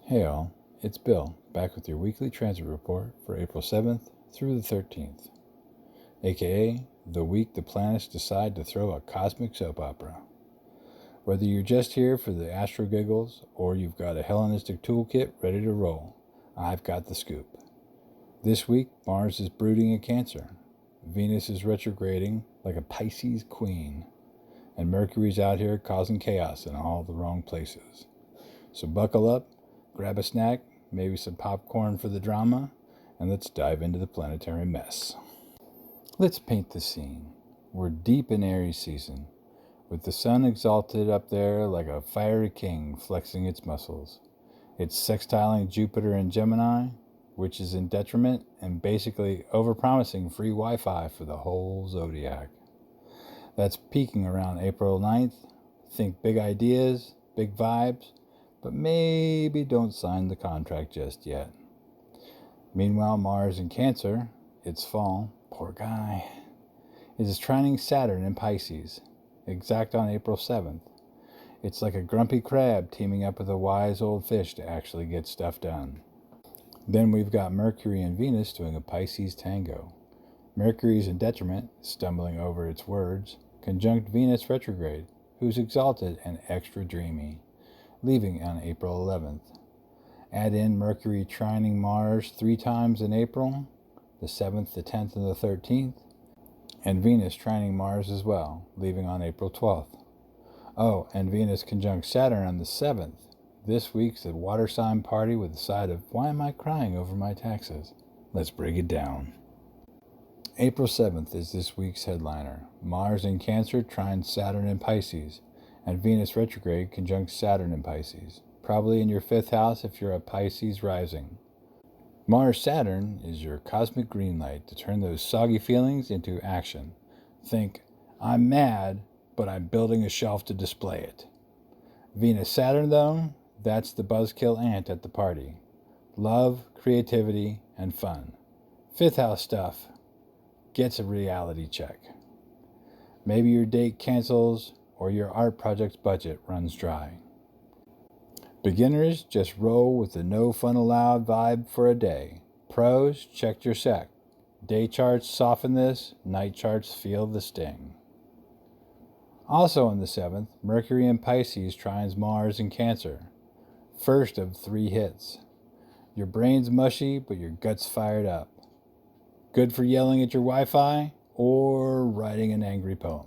Hey all, it's Bill, back with your weekly transit report for April 7th through the 13th, aka the week the planets decide to throw a cosmic soap opera. Whether you're just here for the astro giggles or you've got a Hellenistic toolkit ready to roll, I've got the scoop. This week, Mars is brooding in Cancer, Venus is retrograding like a Pisces queen, and Mercury's out here causing chaos in all the wrong places. So buckle up, grab a snack, maybe some popcorn for the drama, and let's dive into the planetary mess. Let's paint the scene. We're deep in Aries season, with the sun exalted up there like a fiery king flexing its muscles. It's sextiling Jupiter in Gemini, which is in detriment and basically overpromising free Wi-Fi for the whole zodiac. That's peaking around April 9th. Think big ideas, big vibes, but maybe don't sign the contract just yet. Meanwhile, Mars in Cancer, it's fall, poor guy, is trining Saturn in Pisces, exact on April 7th. It's like a grumpy crab teaming up with a wise old fish to actually get stuff done. Then we've got Mercury and Venus doing a Pisces tango. Mercury's in detriment, stumbling over its words, conjunct Venus retrograde, who's exalted and extra dreamy, leaving on April 11th. Add in Mercury trining Mars 3 times in April, the 7th, the 10th, and the 13th, and Venus trining Mars as well, leaving on April 12th. Oh, and Venus conjunct Saturn on the 7th. This week's a water sign party with a side of, why am I crying over my taxes? Let's break it down. April 7th is this week's headliner. Mars in Cancer trines Saturn in Pisces, and Venus retrograde conjunct Saturn in Pisces, probably in your 5th house if you're a Pisces rising. Mars-Saturn is your cosmic green light to turn those soggy feelings into action. Think, I'm mad, but I'm building a shelf to display it. Venus-Saturn, though, that's the buzzkill ant at the party. Love, creativity, and fun. 5th house stuff gets a reality check. Maybe your date cancels or your art project's budget runs dry. Beginners, just roll with the no fun allowed vibe for a day. Pros, check your sec. Day charts soften this, night charts feel the sting. Also on the 7th, Mercury in Pisces trines Mars in Cancer. First of 3 hits. Your brain's mushy, but your gut's fired up. Good for yelling at your Wi-Fi or writing an angry poem.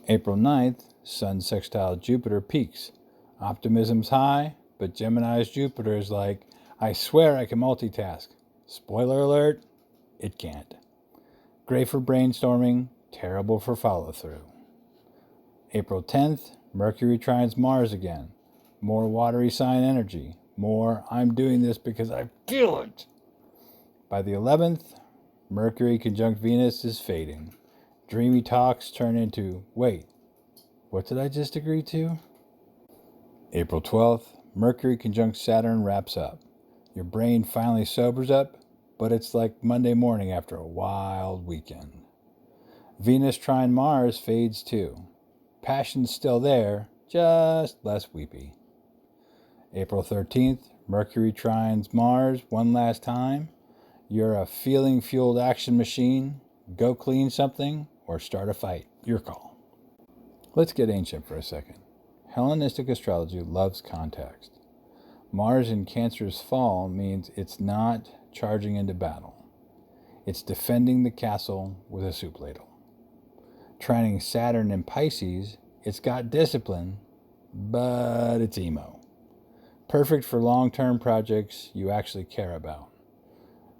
April 9th, Sun sextile Jupiter peaks. Optimism's high, but Gemini's Jupiter is like, I swear I can multitask. Spoiler alert, it can't. Great for brainstorming, terrible for follow-through. April 10th, Mercury trines Mars again. More watery sign energy. More, I'm doing this because I feel it. By the 11th, Mercury conjunct Venus is fading. Dreamy talks turn into, wait, what did I just agree to? April 12th, Mercury conjunct Saturn wraps up. Your brain finally sobers up, but it's like Monday morning after a wild weekend. Venus trine Mars fades too. Passion's still there, just less weepy. April 13th, Mercury trines Mars one last time. You're a feeling-fueled action machine. Go clean something or start a fight. Your call. Let's get ancient for a second. Hellenistic astrology loves context. Mars in Cancer's fall means it's not charging into battle. It's defending the castle with a soup ladle. Trining Saturn in Pisces, it's got discipline, but it's emo. Perfect for long-term projects you actually care about.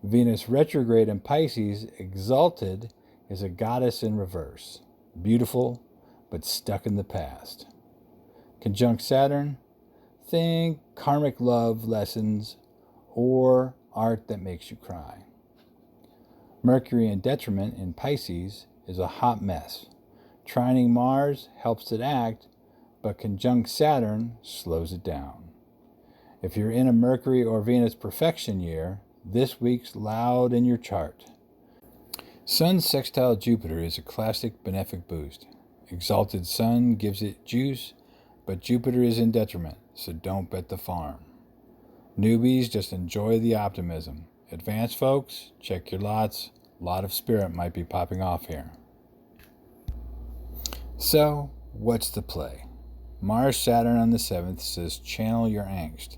Venus retrograde in Pisces, exalted, is a goddess in reverse. Beautiful, but stuck in the past. Conjunct Saturn, think karmic love lessons or art that makes you cry. Mercury in detriment in Pisces is a hot mess. Trining Mars helps it act, but conjunct Saturn slows it down. If you're in a Mercury or Venus perfection year, this week's loud in your chart. Sun sextile Jupiter is a classic benefic boost. Exalted Sun gives it juice, but Jupiter is in detriment, so don't bet the farm. Newbies, just enjoy the optimism. Advanced folks, check your lots. A lot of spirit might be popping off here. So, what's the play? Mars Saturn on the 7th says channel your angst.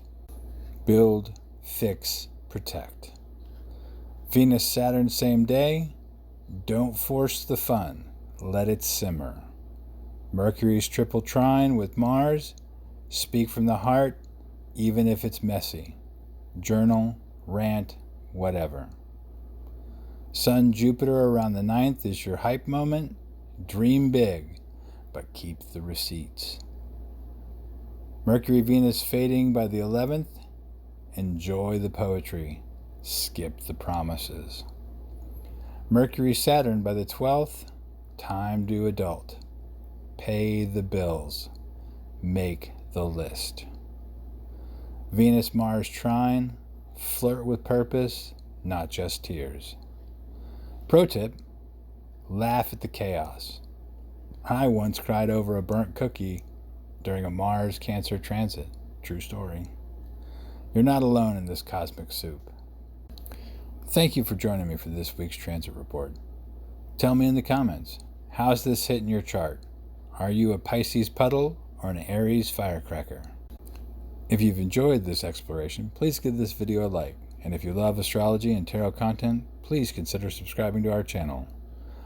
Build, fix, protect. Venus Saturn same day. Don't force the fun. Let it simmer. Mercury's triple trine with Mars. Speak from the heart, even if it's messy. Journal, rant, whatever. Sun Jupiter around the 9th is your hype moment. Dream big, but keep the receipts. Mercury Venus fading by the 11th. Enjoy the poetry. Skip the promises. Mercury Saturn by the 12th. Time to adult. Pay the bills. Make the list. Venus Mars trine. Flirt with purpose, not just tears. Pro tip: laugh at the chaos. I once cried over a burnt cookie during a Mars Cancer transit. True story. You're not alone in this cosmic soup. Thank you for joining me for this week's transit report. Tell me in the comments, how's this hitting your chart? Are you a Pisces puddle or an Aries firecracker? If you've enjoyed this exploration, please give this video a like. And if you love astrology and tarot content, please consider subscribing to our channel.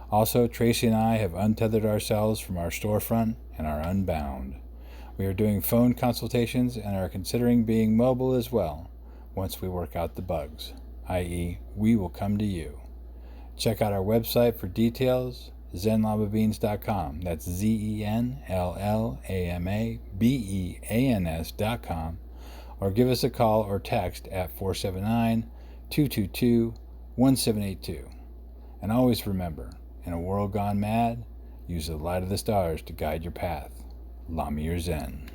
Also, Tracy and I have untethered ourselves from our storefront and are unbound. We are doing phone consultations and are considering being mobile as well once we work out the bugs, i.e., we will come to you. Check out our website for details, zenlamabeans.com. That's ZenLamabeans.com. Or give us a call or text at 479-222-1782. And always remember, in a world gone mad, use the light of the stars to guide your path. Lamir Zen.